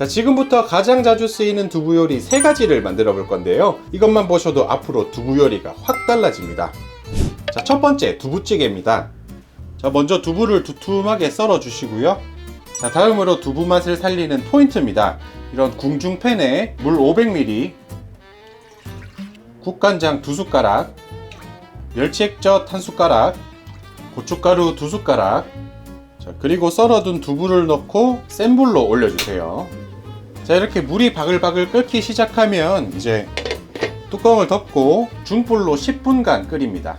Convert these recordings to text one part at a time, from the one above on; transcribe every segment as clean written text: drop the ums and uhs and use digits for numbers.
자, 지금부터 가장 자주 쓰이는 두부 요리 3가지를 만들어 볼 건데요. 이것만 보셔도 앞으로 두부 요리가 확 달라집니다. 자, 첫 번째 두부찌개입니다. 자, 먼저 두부를 두툼하게 썰어 주시고요. 자, 다음으로 두부 맛을 살리는 포인트입니다. 이런 궁중팬에 물 500ml, 국간장 2숟가락, 멸치액젓 1숟가락, 고춧가루 2숟가락, 자, 그리고 썰어둔 두부를 넣고 센 불로 올려주세요. 자, 이렇게 물이 바글바글 끓기 시작하면 이제 뚜껑을 덮고 중불로 10분간 끓입니다.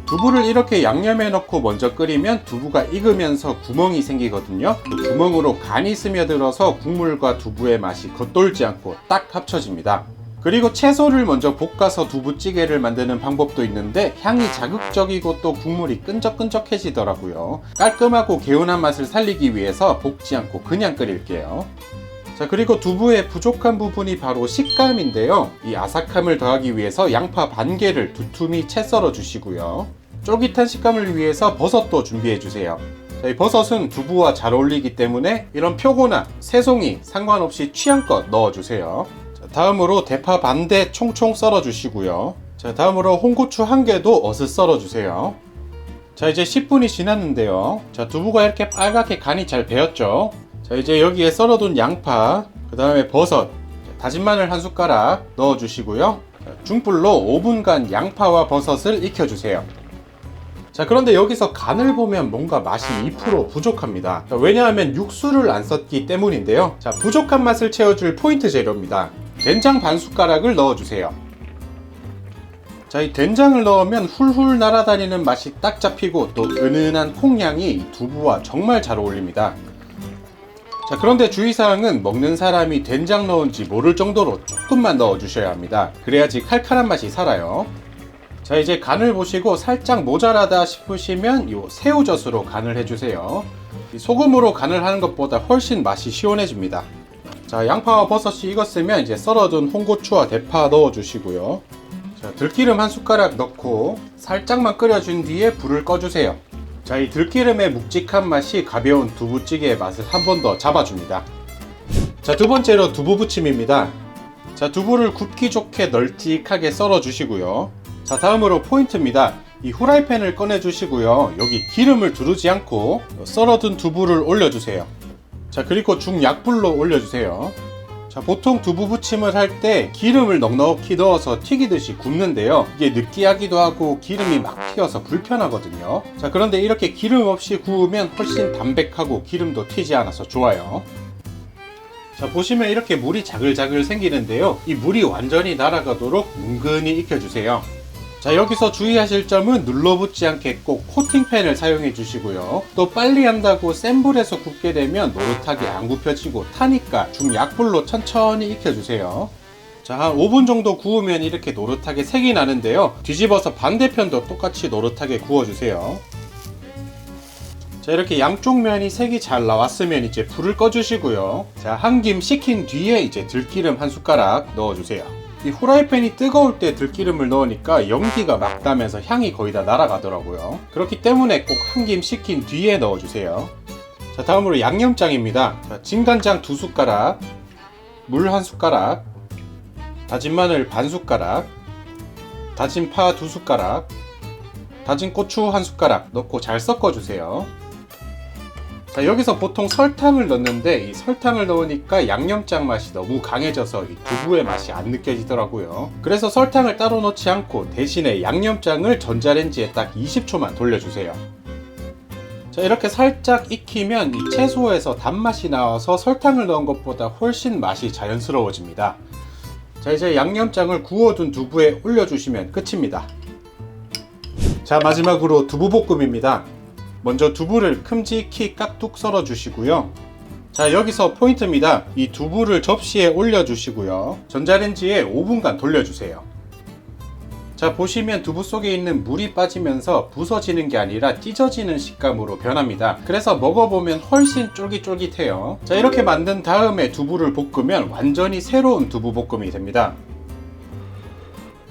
두부를 이렇게 양념에 넣고 먼저 끓이면 두부가 익으면서 구멍이 생기거든요. 그 구멍으로 간이 스며들어서 국물과 두부의 맛이 겉돌지 않고 딱 합쳐집니다. 그리고 채소를 먼저 볶아서 두부찌개를 만드는 방법도 있는데 향이 자극적이고 또 국물이 끈적끈적해지더라고요. 깔끔하고 개운한 맛을 살리기 위해서 볶지 않고 그냥 끓일게요. 자, 그리고 두부의 부족한 부분이 바로 식감인데요. 이 아삭함을 더하기 위해서 양파 반 개를 두툼히 채 썰어 주시고요. 쫄깃한 식감을 위해서 버섯도 준비해 주세요. 자, 이 버섯은 두부와 잘 어울리기 때문에 이런 표고나 새송이 상관없이 취향껏 넣어 주세요. 자, 다음으로 대파 반대 총총 썰어 주시고요. 자, 다음으로 홍고추 1개도 어슷 썰어 주세요. 자, 이제 10분이 지났는데요. 자, 두부가 이렇게 빨갛게 간이 잘 배었죠. 자, 이제 여기에 썰어둔 양파, 그 다음에 버섯, 다진 마늘 1숟가락 넣어 주시고요. 중불로 5분간 양파와 버섯을 익혀주세요. 자, 그런데 여기서 간을 보면 뭔가 맛이 2% 부족합니다. 자, 왜냐하면 육수를 안 썼기 때문인데요. 자, 부족한 맛을 채워줄 포인트 재료입니다. 된장 반 숟가락을 넣어주세요. 자, 이 된장을 넣으면 훌훌 날아다니는 맛이 딱 잡히고 또 은은한 콩향이 두부와 정말 잘 어울립니다. 자, 그런데 주의사항은 먹는 사람이 된장 넣은지 모를 정도로 조금만 넣어 주셔야 합니다. 그래야지 칼칼한 맛이 살아요. 자, 이제 간을 보시고 살짝 모자라다 싶으시면 이 새우젓으로 간을 해주세요. 소금으로 간을 하는 것보다 훨씬 맛이 시원해집니다. 자, 양파와 버섯이 익었으면 이제 썰어둔 홍고추와 대파 넣어 주시고요. 자, 들기름 1숟가락 넣고 살짝만 끓여준 뒤에 불을 꺼주세요. 자, 이 들기름의 묵직한 맛이 가벼운 두부찌개의 맛을 한 번 더 잡아줍니다. 자, 두 번째로 두부 부침입니다. 자, 두부를 굽기 좋게 널찍하게 썰어 주시고요. 자, 다음으로 포인트입니다. 이 후라이팬을 꺼내 주시고요. 여기 기름을 두르지 않고 썰어둔 두부를 올려주세요. 자, 그리고 중약불로 올려주세요. 자, 보통 두부 부침을 할 때 기름을 넉넉히 넣어서 튀기듯이 굽는데요. 이게 느끼하기도 하고 기름이 막 튀어서 불편하거든요. 자, 그런데 이렇게 기름 없이 구우면 훨씬 담백하고 기름도 튀지 않아서 좋아요. 자, 보시면 이렇게 물이 자글자글 생기는데요. 이 물이 완전히 날아가도록 뭉근히 익혀주세요. 자, 여기서 주의하실 점은 눌러붙지 않게 꼭 코팅팬을 사용해 주시고요. 또 빨리 한다고 센 불에서 굽게 되면 노릇하게 안 굽혀지고 타니까 중약불로 천천히 익혀주세요. 자, 한 5분 정도 구우면 이렇게 노릇하게 색이 나는데요. 뒤집어서 반대편도 똑같이 노릇하게 구워주세요. 자, 이렇게 양쪽 면이 색이 잘 나왔으면 이제 불을 꺼주시고요. 자, 한 김 식힌 뒤에 이제 들기름 1숟가락 넣어주세요. 이 후라이팬이 뜨거울 때 들기름을 넣으니까 연기가 막 나면서 향이 거의 다 날아가더라고요. 그렇기 때문에 꼭 한 김 식힌 뒤에 넣어주세요. 자, 다음으로 양념장입니다. 자, 진간장 2숟가락, 물 1숟가락, 다진 마늘 반 숟가락, 다진 파 2숟가락, 다진 고추 1숟가락 넣고 잘 섞어주세요. 자, 여기서 보통 설탕을 넣는데 이 설탕을 넣으니까 양념장 맛이 너무 강해져서 이 두부의 맛이 안 느껴지더라고요. 그래서 설탕을 따로 넣지 않고 대신에 양념장을 전자레인지에 딱 20초만 돌려주세요. 자, 이렇게 살짝 익히면 이 채소에서 단맛이 나와서 설탕을 넣은 것보다 훨씬 맛이 자연스러워집니다. 자, 이제 양념장을 구워둔 두부에 올려주시면 끝입니다. 자, 마지막으로 두부볶음입니다. 먼저 두부를 큼직히 깍둑 썰어 주시고요. 자, 여기서 포인트입니다. 이 두부를 접시에 올려 주시고요. 전자레인지에 5분간 돌려주세요. 자, 보시면 두부 속에 있는 물이 빠지면서 부서지는 게 아니라 찢어지는 식감으로 변합니다. 그래서 먹어보면 훨씬 쫄깃쫄깃해요. 자, 이렇게 만든 다음에 두부를 볶으면 완전히 새로운 두부볶음이 됩니다.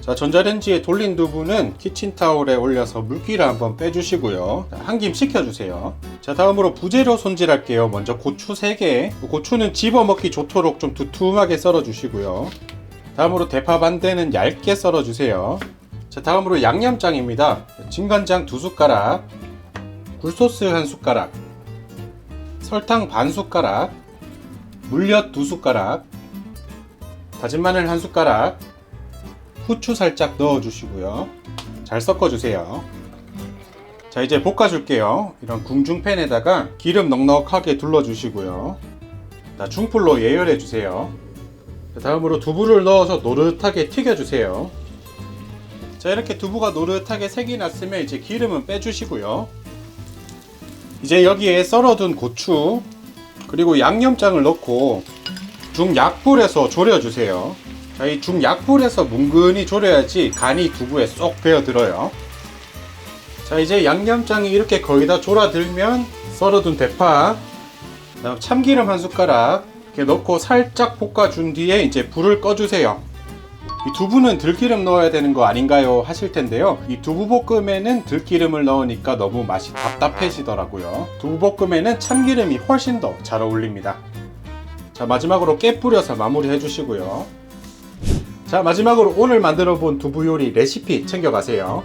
자, 전자레인지에 돌린 두부는 키친타올에 올려서 물기를 한번 빼주시고요. 한 김 식혀주세요. 자, 다음으로 부재료 손질할게요. 먼저 고추 3개. 고추는 집어먹기 좋도록 좀 두툼하게 썰어주시고요. 다음으로 대파 반대는 얇게 썰어주세요. 자, 다음으로 양념장입니다. 진간장 2숟가락, 굴소스 1숟가락, 설탕 반 숟가락, 물엿 2숟가락, 다진 마늘 1숟가락, 후추 살짝 넣어주시고요. 잘 섞어주세요. 자, 이제 볶아줄게요. 이런 궁중팬에다가 기름 넉넉하게 둘러주시고요. 자, 중불로 예열해주세요. 다음으로 두부를 넣어서 노릇하게 튀겨주세요. 자, 이렇게 두부가 노릇하게 색이 났으면 이제 기름은 빼주시고요. 이제 여기에 썰어둔 고추 그리고 양념장을 넣고 중약불에서 졸여주세요. 자, 이 중약불에서 뭉근히 졸여야지 간이 두부에 쏙 배어들어요. 자, 이제 양념장이 이렇게 거의 다 졸아들면 썰어둔 대파, 그다음 참기름 1숟가락 이렇게 넣고 살짝 볶아준 뒤에 이제 불을 꺼주세요. 이 두부는 들기름 넣어야 되는 거 아닌가요? 하실 텐데요. 이 두부볶음에는 들기름을 넣으니까 너무 맛이 답답해지더라고요. 두부볶음에는 참기름이 훨씬 더 잘 어울립니다. 자, 마지막으로 깨 뿌려서 마무리 해주시고요. 자, 마지막으로 오늘 만들어 본 두부 요리 레시피 챙겨가세요.